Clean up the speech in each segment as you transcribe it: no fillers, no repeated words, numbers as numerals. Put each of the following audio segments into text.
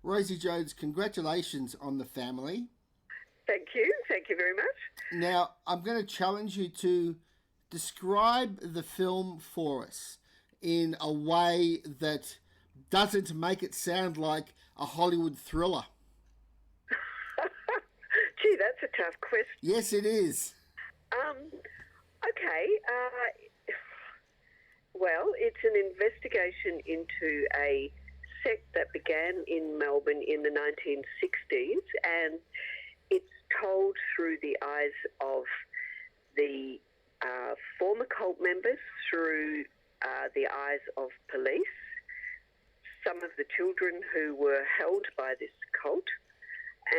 Rosie Jones, congratulations on The Family. Thank you. Thank you very much. Now, I'm going to challenge you to describe the film for us in a way that doesn't make it sound like a Hollywood thriller. Gee, that's a tough question. Yes, it is. Um, okay. Well, it's an investigation into a sect that began in Melbourne in the 1960s, and it's told through the eyes of the former cult members, through the eyes of police, some of the children who were held by this cult,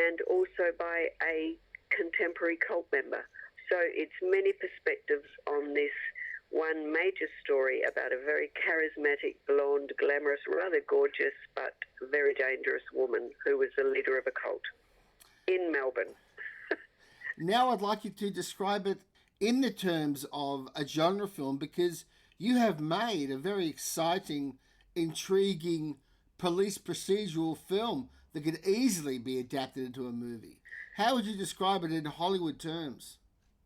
and also by a contemporary cult member. So it's many perspectives on this one major story about a very charismatic, blonde, glamorous, rather gorgeous, but very dangerous woman who was the leader of a cult in Melbourne. Now I'd like you to describe it in the terms of a genre film because you have made a very exciting, intriguing police procedural film that could easily be adapted into a movie. How would you describe it in Hollywood terms?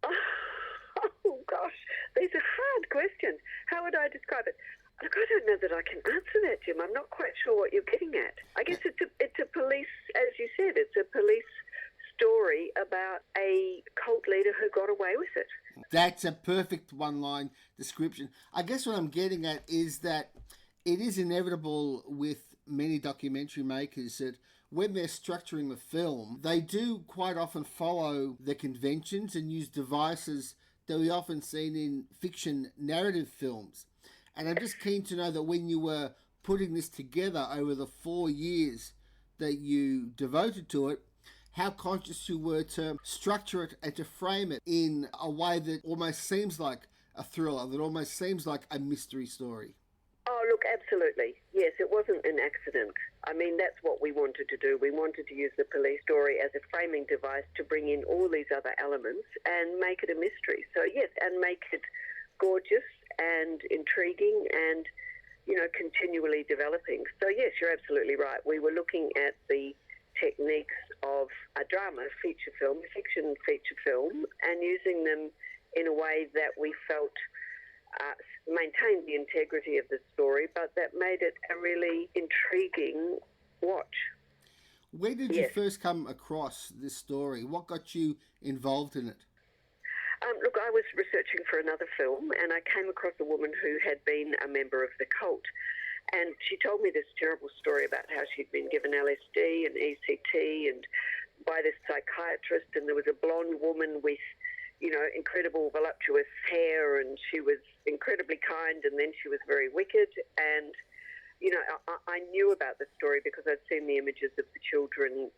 Oh, gosh, these are hard questions. How would I describe it? Look, I don't know that I can answer that, Jim. I'm not quite sure what you're getting at. I guess it's a police, as you said, it's a police story about a cult leader who got away with it. That's a perfect one-line description. I guess what I'm getting at is that it is inevitable with many documentary makers that when they're structuring the film, they do quite often follow the conventions and use devices that we often seen in fiction narrative films. And I'm just keen to know that when you were putting this together over the 4 years that you devoted to it, how conscious you were to structure it and to frame it in a way that almost seems like a thriller, that almost seems like a mystery story. Oh, look, absolutely. Yes, it wasn't an accident. I mean, that's what we wanted to do. We wanted to use the police story as a framing device to bring in all these other elements and make it a mystery. So, yes, and make it gorgeous and intriguing and, continually developing. So, yes, you're absolutely right. We were looking at the techniques of a drama, feature film, fiction feature film, and using them in a way that we felt maintained the integrity of the story, but that made it a really intriguing watch. Where did you first come across this story? What got you involved in it? Look, I was researching for another film, and I came across a woman who had been a member of the cult. And she told me this terrible story about how she'd been given LSD and ECT and by this psychiatrist, and there was a blonde woman with, incredible voluptuous hair, and she was incredibly kind, and then she was very wicked. And, I knew about the story because I'd seen the images of the children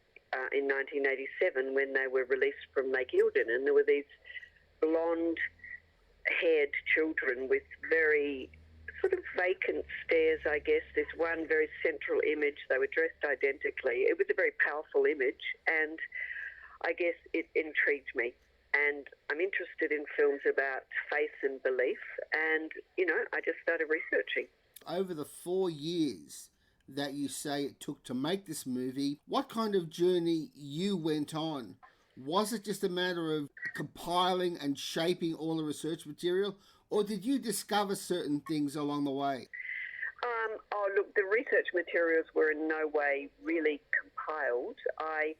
in 1987 when they were released from Lake Eildon, and there were these blonde-haired children with very sort of vacant stares, I guess. This one very central image, they were dressed identically. It was a very powerful image, and I guess it intrigued me. And I'm interested in films about faith and belief, and, I just started researching. Over the 4 years that you say it took to make this movie, what kind of journey you went on? Was it just a matter of compiling and shaping all the research material, or did you discover certain things along the way? Look, the research materials were in no way really compiled. I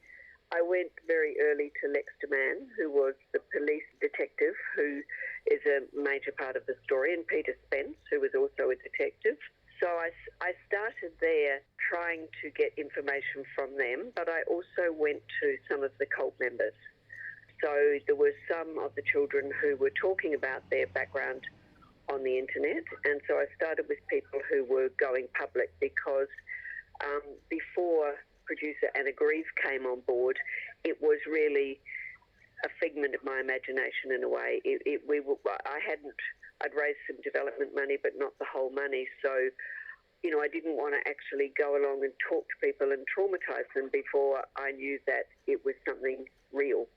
went very early to Lexter Mann, who was the police detective, who is a major part of the story, and Peter Spence, who was also a detective. So I started there trying to get information from them, but I also went to some of the cult members. So there were some of the children who were talking about their background on the internet, and so I started with people who were going public because before producer Anna Grieve came on board, it was really a figment of my imagination in a way. I'd raised some development money, but not the whole money, so I didn't want to actually go along and talk to people and traumatise them before I knew that it was something real.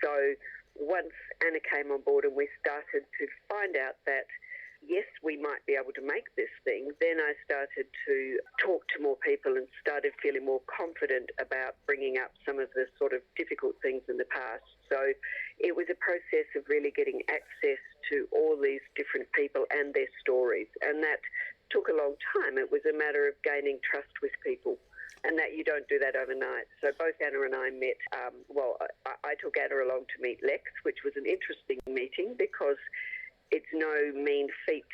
So once Anna came on board and we started to find out that yes, we might be able to make this thing, then I started to talk to more people and started feeling more confident about bringing up some of the sort of difficult things in the past. So it was a process of really getting access to all these different people and their stories, and that took a long time. It was a matter of gaining trust with people, and that you don't do that overnight. So both Anna and I met, I took Anna along to meet Lex, which was an interesting meeting because it's no mean feat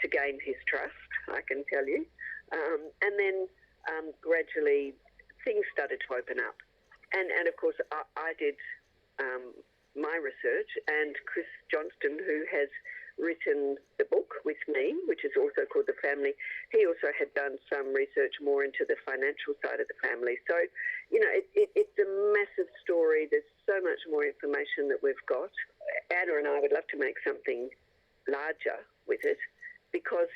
to gain his trust, I can tell you. And then gradually things started to open up. And of course, I did my research, and Chris Johnston, who has written the book with me, which is also called The Family, he also had done some research more into the financial side of the family. So, it's a massive story. There's so much more information that we've got. Anna and I would love to make something larger with it because,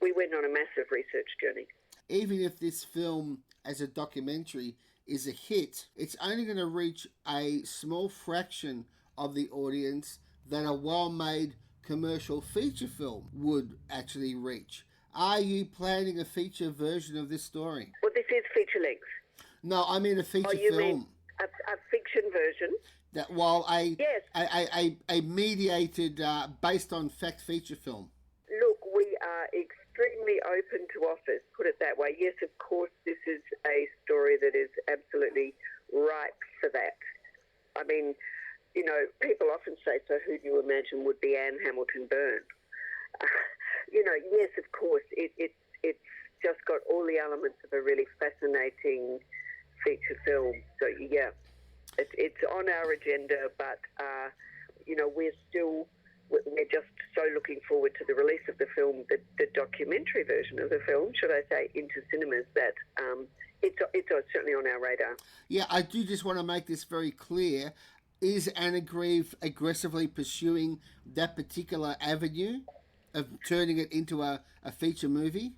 we went on a massive research journey. Even if this film as a documentary is a hit, it's only going to reach a small fraction of the audience that a well-made commercial feature film would actually reach. Are you planning a feature version of this story? Well, this is feature length. No, I mean a feature you film. Mean a fiction version? That while Yes. a mediated, based on fact feature film. Look, we are extremely open to offers, put it that way. Yes, of course, this is a story that is absolutely ripe for that. I mean, people often say, so who do you imagine would be Anne Hamilton-Byrne? Yes, of course, it's just got all the elements of a really fascinating feature film. So, yeah, it's on our agenda, but, we're just so looking forward to the release of the film, the documentary version of the film, should I say, into cinemas, that it's certainly on our radar. Yeah, I do just want to make this very clear. Is Anna Grieve aggressively pursuing that particular avenue of turning it into a feature movie?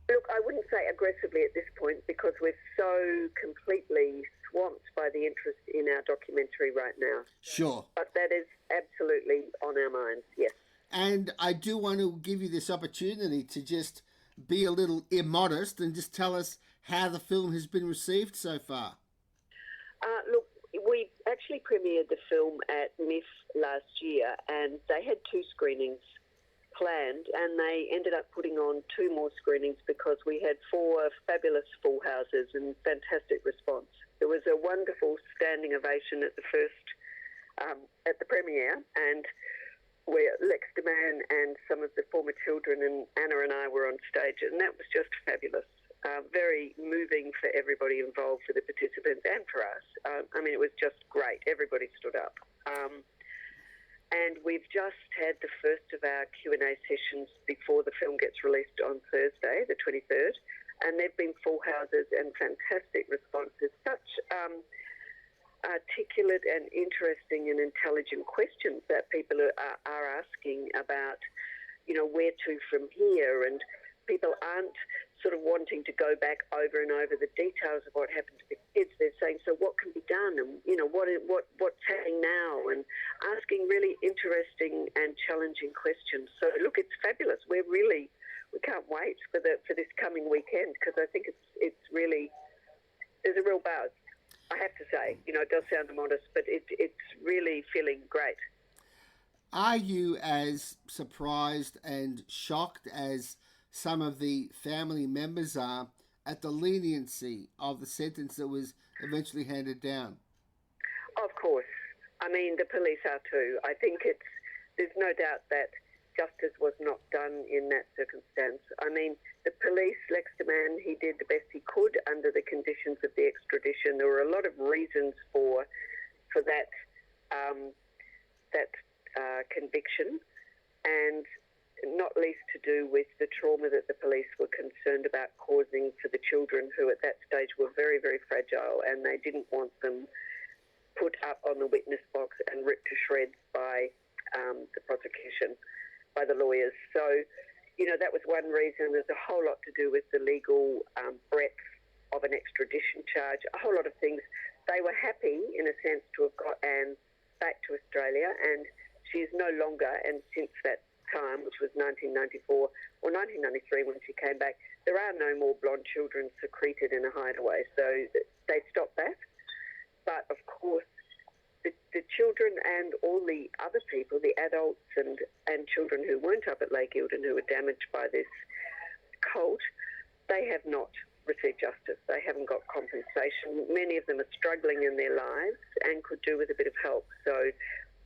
Look, I wouldn't say aggressively at this point because we're so completely swamped by the interest in our documentary right now. Sure. But that is absolutely on our minds, yes. And I do want to give you this opportunity to just be a little immodest and just tell us how the film has been received so far. Look, we actually premiered the film at MIF last year, and they had 2 screenings planned, and they ended up putting on 2 more screenings because we had 4 fabulous full houses and fantastic response. There was a wonderful standing ovation at the first, at the premiere, and where Lex DeMann and some of the former children and Anna and I were on stage, and that was just fabulous. Very moving for everybody involved, for the participants and for us. It was just great. Everybody stood up. And we've just had the first of our Q&A sessions before the film gets released on Thursday, the 23rd, and they've been full houses and fantastic responses. Such articulate and interesting and intelligent questions that people are asking about, where to from here, and people aren't sort of wanting to go back over and over the details of what happened to the kids. They're saying, so what can be done, and what's happening now, and asking really interesting and challenging questions. So look, it's fabulous. We can't wait for this coming weekend, because I think it's really, there's a real buzz, I have to say. It does sound immodest, but it's really feeling great. Are you as surprised and shocked as some of the family members are at the leniency of the sentence that was eventually handed down? Of course. The police are too. I think there's no doubt that justice was not done in that circumstance. The police, Lex DeMann, he did the best he could under the conditions of the extradition. There were a lot of reasons for that conviction, and not least to do with the trauma that the police were concerned about causing for the children, who at that stage were very, very fragile, and they didn't want them put up on the witness box and ripped to shreds by the prosecution, by the lawyers. So, that was one reason. There's a whole lot to do with the legal breadth of an extradition charge, a whole lot of things. They were happy, in a sense, to have got Anne back to Australia, and she is no longer, and since that time, which was 1994 or 1993 when she came back, there are no more blonde children secreted in a hideaway. So they stopped that. But, of course, the children and all the other people, the adults and children who weren't up at Lake Eildon who were damaged by this cult, they have not received justice. They haven't got compensation. Many of them are struggling in their lives and could do with a bit of help. So,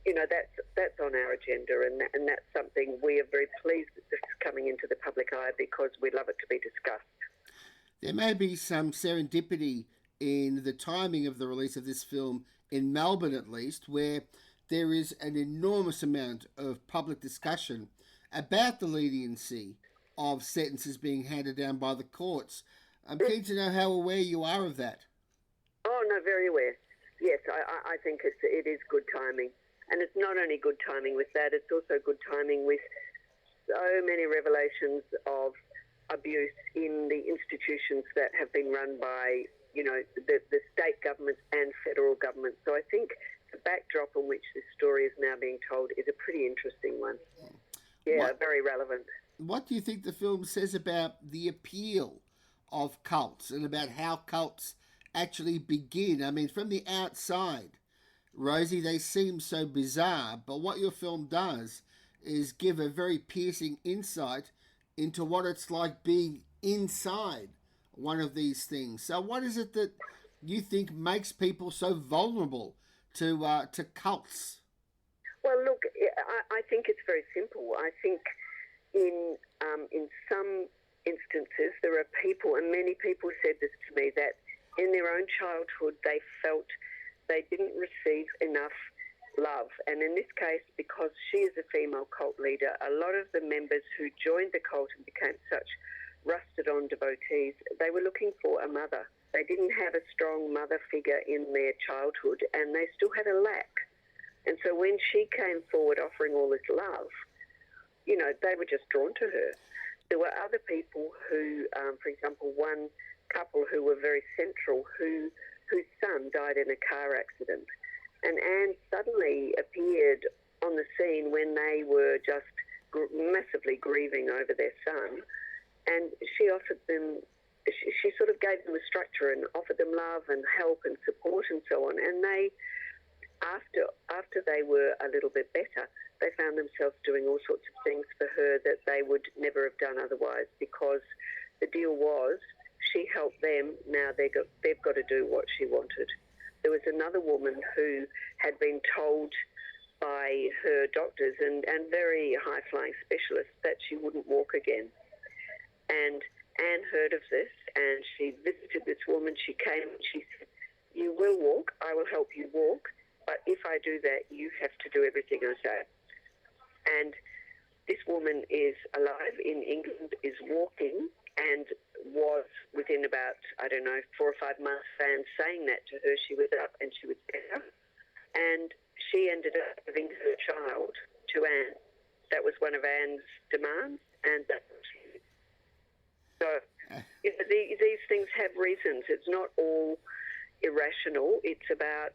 you know, that's on our agenda, and that's something we are very pleased that this is coming into the public eye because we love it to be discussed. There may be some serendipity in the timing of the release of this film in Melbourne, at least, where there is an enormous amount of public discussion about the leniency of sentences being handed down by the courts. I'm keen to know how aware you are of that. Oh, no, very aware. Yes, I think it is good timing. And it's not only good timing with that, it's also good timing with so many revelations of abuse in the institutions that have been run by, you know, the state governments and federal government. So I think the backdrop on which this story is now being told is a pretty interesting one. Yeah, very relevant. What do you think the film says about the appeal of cults and about how cults actually begin? I mean, from the outside, Rosie, they seem so bizarre, but what your film does is give a very piercing insight into what it's like being inside one of these things. So what is it that you think makes people so vulnerable to cults? Well, look, I think it's very simple. I think in some instances there are people, and many people said this to me, that in their own childhood they felt they didn't receive enough love. And in this case, because she is a female cult leader, a lot of the members who joined the cult and became such rusted-on devotees, they were looking for a mother. They didn't have a strong mother figure in their childhood, and they still had a lack. And so when she came forward offering all this love, you know, they were just drawn to her. There were other people who, for example, one couple who were very central, whose son died in a car accident. And Anne suddenly appeared on the scene when they were just massively grieving over their son. And she offered them, she sort of gave them a structure and offered them love and help and support and so on. And they, after they were a little bit better, they found themselves doing all sorts of things for her that they would never have done otherwise, because the deal was she helped them, now they've got to do what she wanted. There was another woman who had been told by her doctors and very high-flying specialists that she wouldn't walk again. And Anne heard of this, and she visited this woman. She came and she said, "You will walk, I will help you walk, but if I do that, you have to do everything I say." And this woman is alive in England, is walking, and was within about, 4 or 5 months of saying that to her, she was up and she was better. And she ended up giving her child to Anne. That was one of Anne's demands, and that's what she did. So, you know, these things have reasons. It's not all irrational. It's about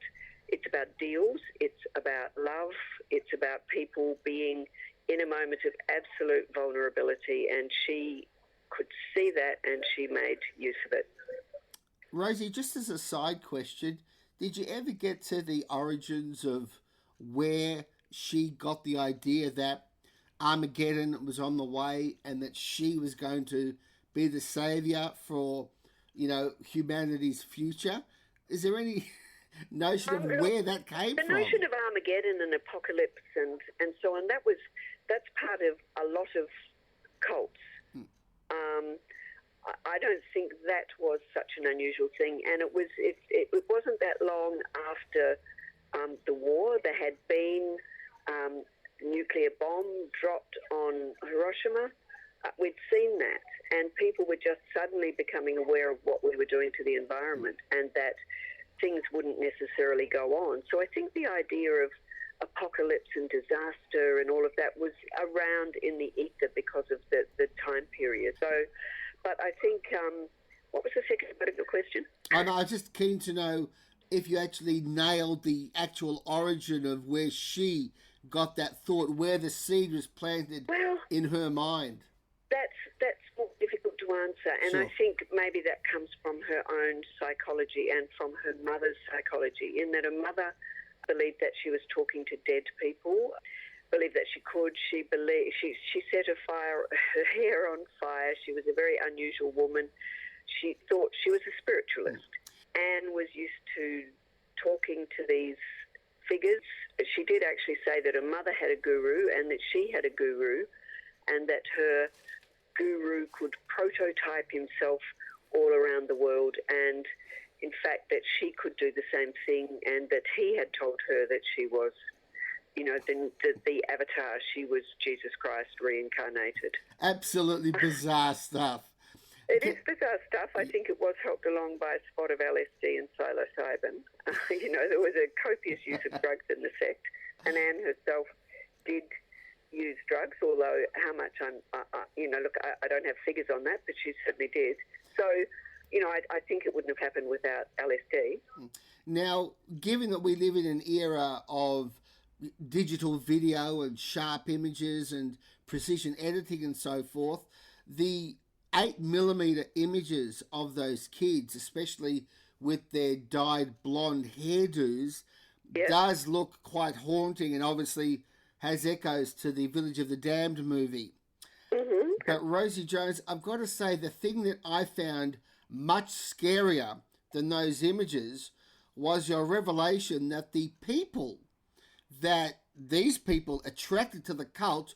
deals. It's about love. It's about people being in a moment of absolute vulnerability, and she could see that and she made use of it. Rosie, just as a side question, did you ever get to the origins of where she got the idea that Armageddon was on the way and that she was going to be the saviour for, you know, humanity's future? Is there any notion of where that came from? The notion of Armageddon and apocalypse and so on, that's part of a lot of cults. I don't think that was such an unusual thing, and it wasn't that long after the war. There had been nuclear bomb dropped on Hiroshima. We'd seen that, and people were just suddenly becoming aware of what we were doing to the environment, and that things wouldn't necessarily go on. So I think the idea of apocalypse and disaster and all of that was around in the ether because of the time period. So, but I think, what was the second part of your question? I was just keen to know if you actually nailed the actual origin of where she got that thought, where the seed was planted in her mind? That's more difficult to answer, and Sure. I think maybe that comes from her own psychology and from her mother's psychology, in that her mother believed that she was talking to dead people, believed that she could. She set her hair on fire. She was a very unusual woman. She thought she was a spiritualist. Anne was used to talking to these figures. She did actually say that her mother had a guru and that she had a guru, and that her guru could prototype himself all around the world, and in fact that she could do the same thing, and that he had told her that she was, the avatar. She was Jesus Christ reincarnated. Absolutely bizarre stuff. It is bizarre stuff. I think it was helped along by a spot of LSD and psilocybin. There was a copious use of drugs in the sect, and Anne herself did use drugs, although how much I don't have figures on that, but she certainly did. So, I think it wouldn't have happened without LSD. Now, given that we live in an era of digital video and sharp images and precision editing and so forth, the 8mm images of those kids, especially with their dyed blonde hairdos, does look quite haunting, and obviously has echoes to the Village of the Damned movie. Mm-hmm. But Rosie Jones, I've got to say, the thing that I found much scarier than those images was your revelation that the people that these people attracted to the cult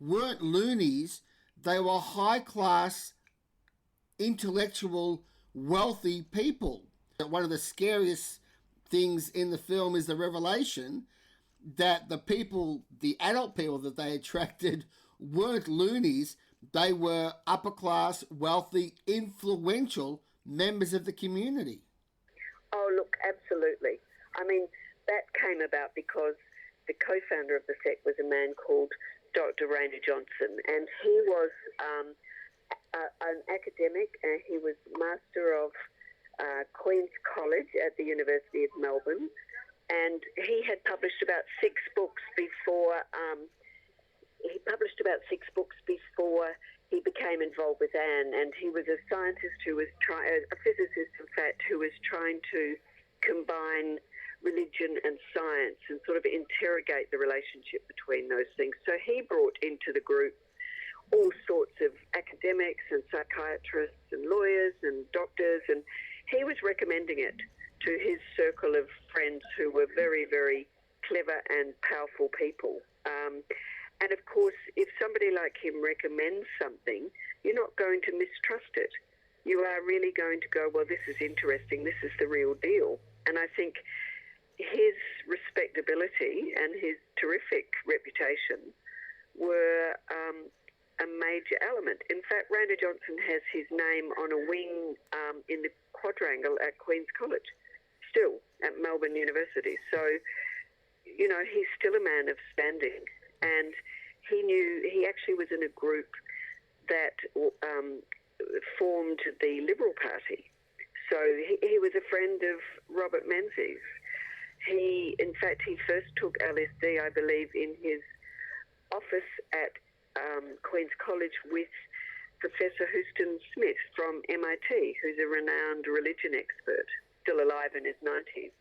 weren't loonies. They were high-class, intellectual, wealthy people. One of the scariest things in the film is the revelation that the adult people that they attracted weren't loonies. They were upper-class, wealthy, influential members of the community. Oh, look, absolutely. I mean, that came about because the co-founder of the sect was a man called Dr. Rosie Johnson, and he was an academic, and he was master of Queen's College at the University of Melbourne, and he had published about six books before he became involved with Anne, and he was a scientist a physicist, in fact, who was trying to combine religion and science and sort of interrogate the relationship between those things. So he brought into the group all sorts of academics and psychiatrists and lawyers and doctors, and he was recommending it to his circle of friends who were very, very clever and powerful people. And of course, if somebody like him recommends something, you're not going to mistrust it. You are really going to go, well, this is interesting, this is the real deal. And I think his respectability and his terrific reputation were a major element. In fact, Rosie Johnson has his name on a wing in the quadrangle at Queen's College, still at Melbourne University. So, he's still a man of standing. And he actually was in a group that formed the Liberal Party. So he was a friend of Robert Menzies. He first took LSD, I believe, in his office at Queen's College with Professor Houston Smith from MIT, who's a renowned religion expert, still alive in his 90s.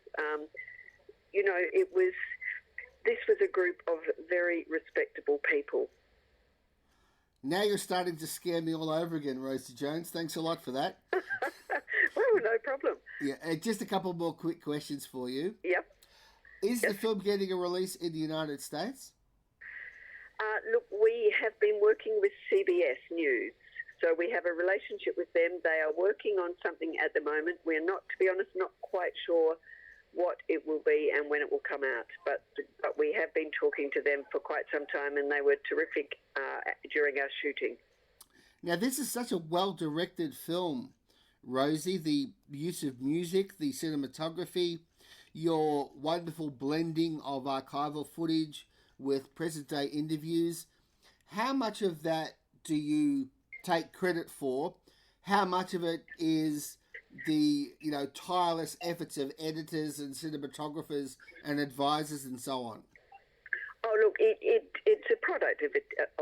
This was a group of very respectable people. Now you're starting to scare me all over again, Rosie Jones. Thanks a lot for that. Well, no problem. Yeah, just a couple more quick questions for you. Yep. Is the film getting a release in the United States? Look, we have been working with CBS News. So we have a relationship with them. They are working on something at the moment. We're not, to be honest, not quite sure what it will be and when it will come out. But we have been talking to them for quite some time, and they were terrific during our shooting. Now, this is such a well-directed film, Rosie. The use of music, the cinematography, your wonderful blending of archival footage with present-day interviews. How much of that do you take credit for? How much of it is the tireless efforts of editors and cinematographers and advisors and so on? Oh, look, it it's a product of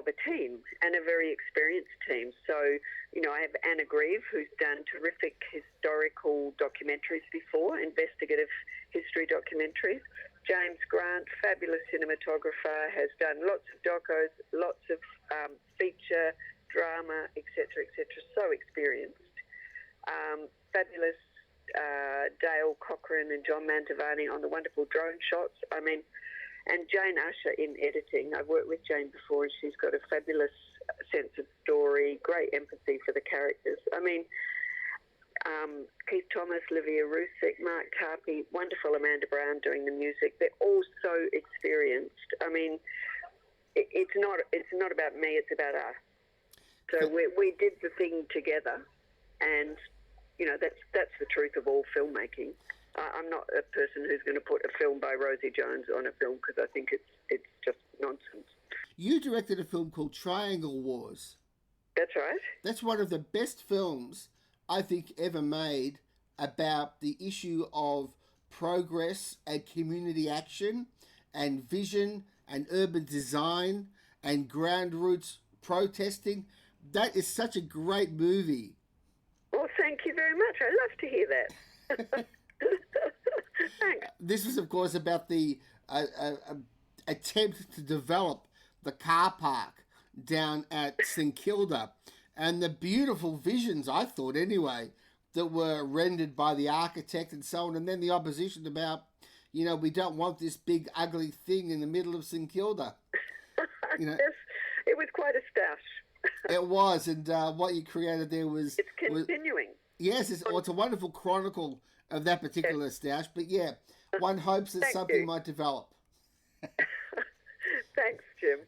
a team, and a very experienced team. So, I have Anna Grieve, who's done terrific historical documentaries before, investigative history documentaries. James Grant, fabulous cinematographer, has done lots of docos, lots of feature, drama, etc., etc. So experienced. Fabulous Dale Cochran and John Mantovani on the wonderful drone shots. And Jane Usher in editing. I've worked with Jane before, and she's got a fabulous sense of story, great empathy for the characters. Keith Thomas, Livia Rusick, Mark Tarpey, wonderful Amanda Brown doing the music. They're all so experienced. It's not about me, it's about us. So we did the thing together, and that's the truth of all filmmaking. I'm not a person who's going to put a film by Rosie Jones on a film, because I think it's just nonsense. You directed a film called Triangle Wars. That's right. That's one of the best films I think ever made about the issue of progress and community action and vision and urban design and ground roots protesting. That is such a great movie. Well, thank you very much. I love to hear that. Thanks. This was, of course, about the attempt to develop the car park down at St Kilda, and the beautiful visions, I thought anyway, that were rendered by the architect and so on, and then the opposition about, we don't want this big ugly thing in the middle of St Kilda. Yes, it was quite a stoush. It was, and what you created there was... It's continuing. Yes, it's a wonderful chronicle of that particular stoush, but yeah, one hopes that something might develop. Thanks, Jim.